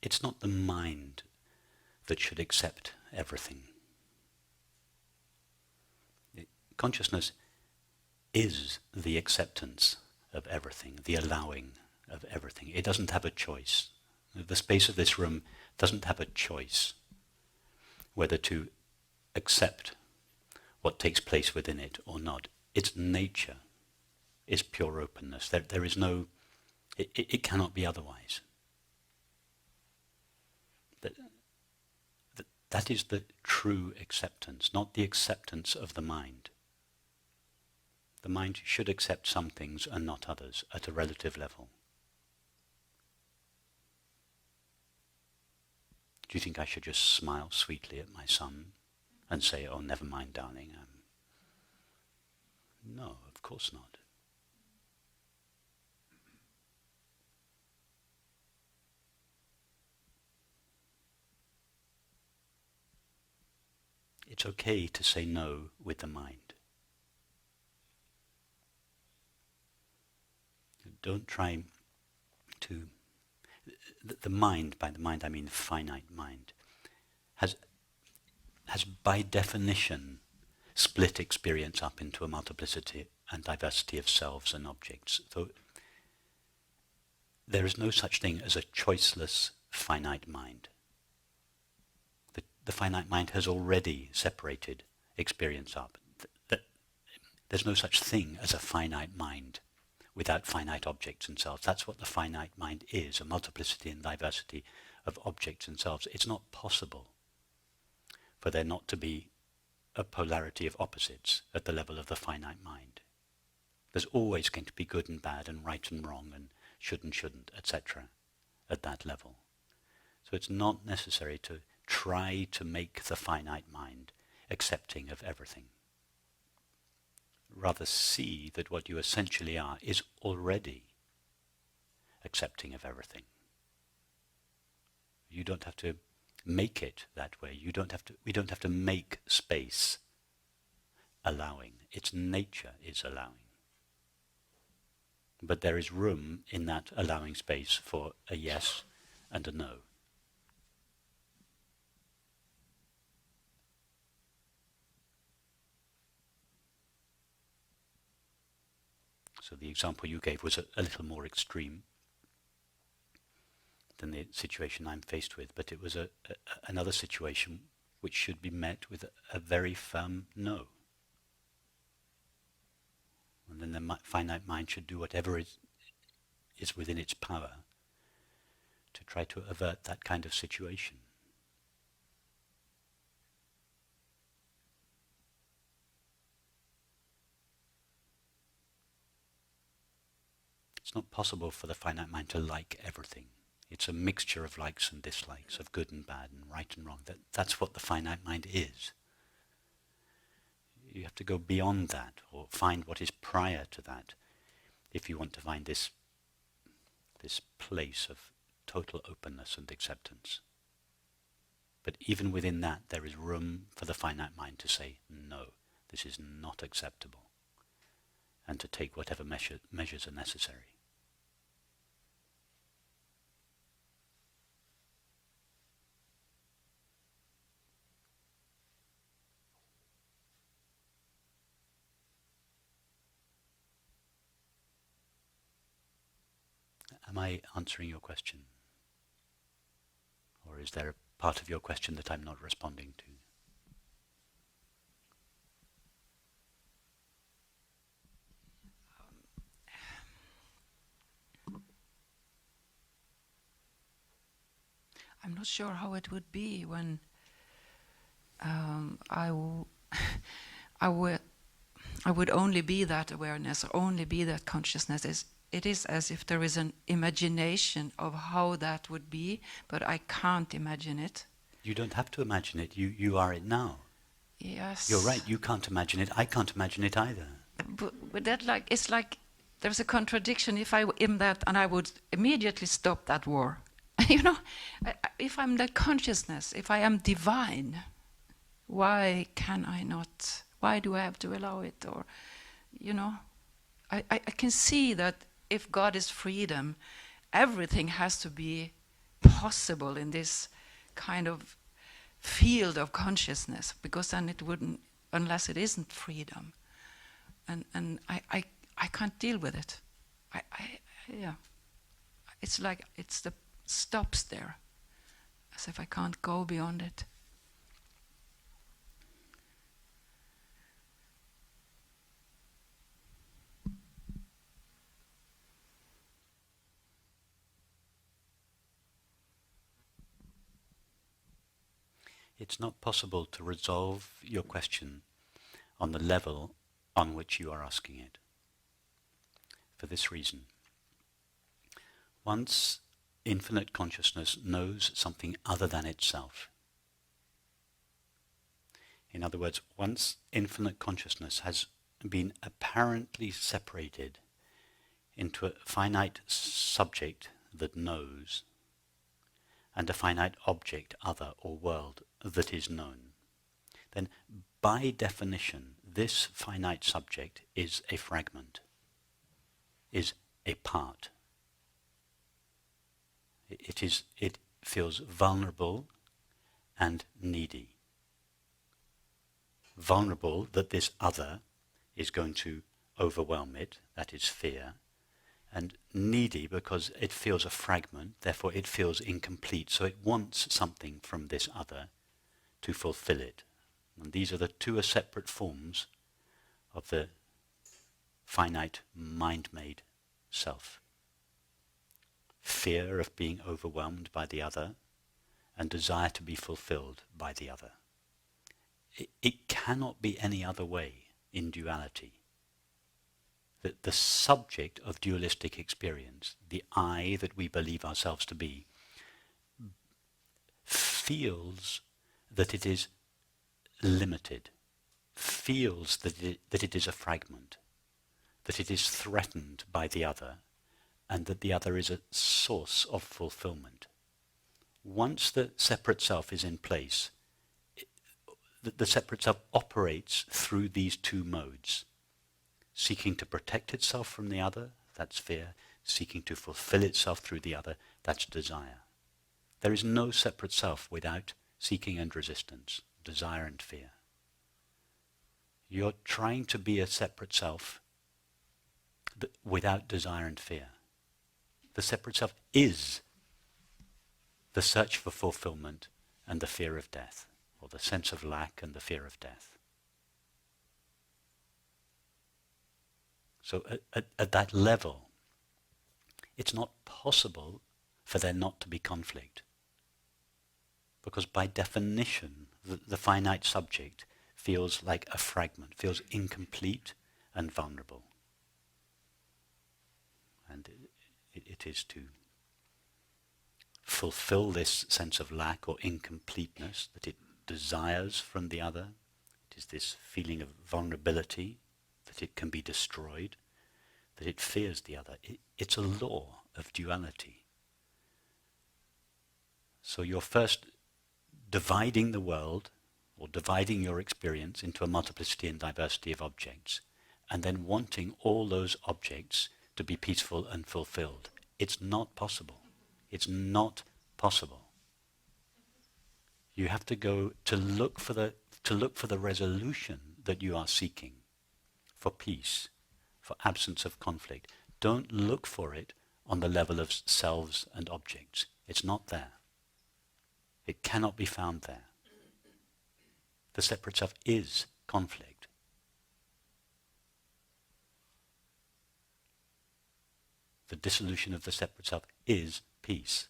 it's not the mind that should accept everything. Consciousness is the acceptance of everything, the allowing of everything. It doesn't have a choice. The space of this room doesn't have a choice whether to accept what takes place within it or not. Its nature is pure openness. There is no, it cannot be otherwise. That is the true acceptance, not the acceptance of the mind. The mind should accept some things and not others at a relative level. Do you think I should just smile sweetly at my son and say, "Oh, never mind, darling"? No, of course not. It's okay to say no with the mind. Don't try to... The mind, by the mind I mean the finite mind, has by definition split experience up into a multiplicity and diversity of selves and objects. So there is no such thing as a choiceless finite mind. The finite mind has already separated experience up. There's no such thing as a finite mind without finite objects and selves. That's what the finite mind is, a multiplicity and diversity of objects and selves. It's not possible for there not to be a polarity of opposites at the level of the finite mind. There's always going to be good and bad and right and wrong and should and shouldn't, etc. at that level. So it's not necessary to try to make the finite mind accepting of everything. Rather see that what you essentially are is already accepting of everything. You don't have to make it that way. We don't have to make space allowing. Its nature is allowing. But there is room in that allowing space for a yes and a no. So the example you gave was a little more extreme than the situation I'm faced with, but it was another situation which should be met with a very firm no. And then the finite mind should do whatever is within its power to try to avert that kind of situation. It's not possible for the finite mind to like everything. It's a mixture of likes and dislikes, of good and bad and right and wrong. That's what the finite mind is. You have to go beyond that, or find what is prior to that, if you want to find this place of total openness and acceptance. But even within that, there is room for the finite mind to say, no, this is not acceptable, and to take whatever measures are necessary. Am I answering your question? Or is there a part of your question that I'm not responding to? I'm not sure how it would be when I would only be that awareness, or only be that consciousness. It is as if there is an imagination of how that would be, but I can't imagine it. You don't have to imagine it. You are it now. Yes. You're right. You can't imagine it. I can't imagine it either. But that it's like there's a contradiction. If I in that, and I would immediately stop that war. You know, if I'm that consciousness, if I am divine, why can I not? Why do I have to allow it? Or, you know, I can see that if God is freedom, everything has to be possible in this kind of field of consciousness, because then it wouldn't, unless it isn't freedom. And I can't deal with it. Yeah. It's like it's the stops there, as if I can't go beyond it. It's not possible to resolve your question on the level on which you are asking it. For this reason, once infinite consciousness knows something other than itself, in other words, once infinite consciousness has been apparently separated into a finite subject that knows, and a finite object, other or world, that is known, then by definition this finite subject is a fragment, is a part. It feels vulnerable and needy. Vulnerable that this other is going to overwhelm it, that is fear, and needy because it feels a fragment, therefore it feels incomplete, so it wants something from this other to fulfill it. And these are the two separate forms of the finite mind-made self. Fear of being overwhelmed by the other, and desire to be fulfilled by the other. It cannot be any other way in duality. The subject of dualistic experience, the I that we believe ourselves to be, feels that it is limited, feels that it is a fragment, that it is threatened by the other, and that the other is a source of fulfillment. Once the separate self is in place, the separate self operates through these two modes, seeking to protect itself from the other, that's fear, seeking to fulfill itself through the other, that's desire. There is no separate self without seeking and resistance, desire and fear. You're trying to be a separate self without desire and fear. The separate self is the search for fulfillment and the fear of death, or the sense of lack and the fear of death. So at that level, it's not possible for there not to be conflict. Because by definition, the finite subject feels like a fragment, feels incomplete and vulnerable. And it is to fulfill this sense of lack or incompleteness that it desires from the other. It is this feeling of vulnerability, that it can be destroyed, that it fears the other. It's a law of duality. So you're first dividing the world, or dividing your experience into a multiplicity and diversity of objects, and then wanting all those objects to be peaceful and fulfilled. It's not possible. It's not possible. You have to go to look for the resolution that you are seeking, for peace, for absence of conflict. Don't look for it on the level of selves and objects. It's not there. It cannot be found there. The separate self is conflict. The dissolution of the separate self is peace.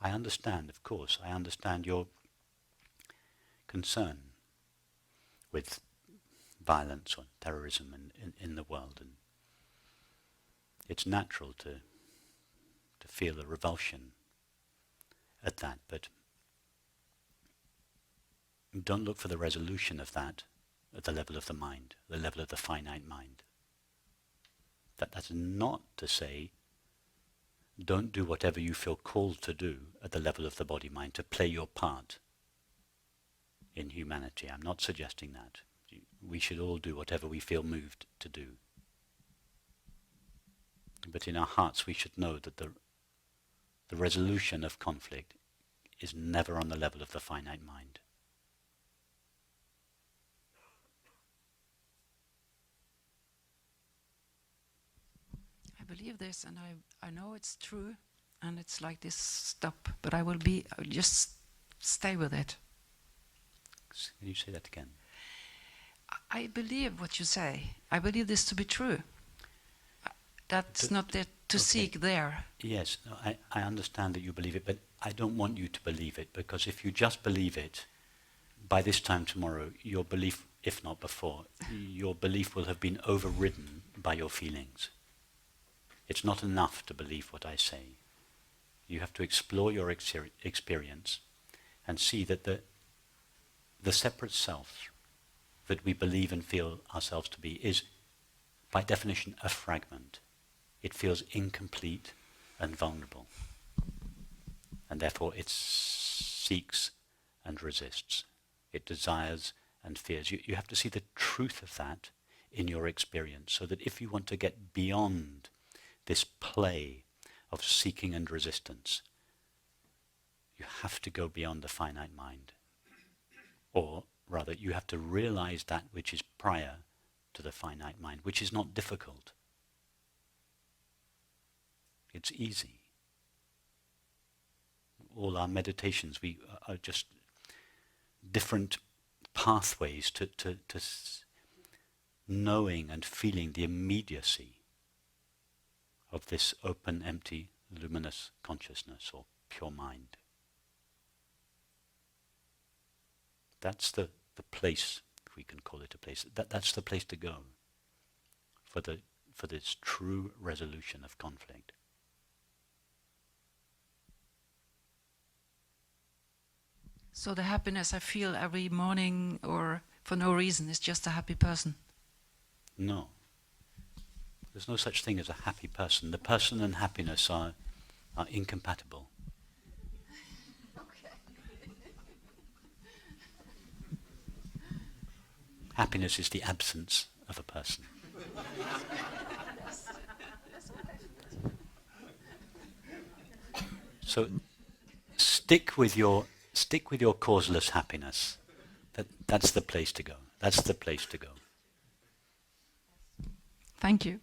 I understand, of course, I understand your concern with violence or terrorism in the world, and it's natural to feel a revulsion at that, but don't look for the resolution of that at the level of the mind, the level of the finite mind. That's not to say don't do whatever you feel called to do at the level of the body-mind, to play your part in humanity. I'm not suggesting that. We should all do whatever we feel moved to do. But in our hearts we should know that the resolution of conflict is never on the level of the finite mind. I believe this, and I know it's true, and it's like this stop, but I'll just stay with it. Can you say that again? I believe what you say. I believe this to be true. That's not there to seek there. Yes, no, I understand that you believe it, but I don't want you to believe it, because if you just believe it, by this time tomorrow, your belief, if not before, your belief will have been overridden by your feelings. It's not enough to believe what I say. You have to explore your experience and see that the separate self that we believe and feel ourselves to be is, by definition, a fragment. It feels incomplete and vulnerable. And therefore it seeks and resists. It desires and fears. You have to see the truth of that in your experience, so that if you want to get beyond this play of seeking and resistance, you have to go beyond the finite mind. Or rather, you have to realize that which is prior to the finite mind, which is not difficult. It's easy. All our meditations are just different pathways to knowing and feeling the immediacy of this open, empty, luminous consciousness or pure mind. That's the place, if we can call it a place. That's the place to go for this true resolution of conflict. So the happiness I feel every morning or for no reason is just a happy person? No. There's no such thing as a happy person. The person and happiness are incompatible. Okay. Happiness is the absence of a person. So stick with your causeless happiness. That's the place to go. That's the place to go. Thank you.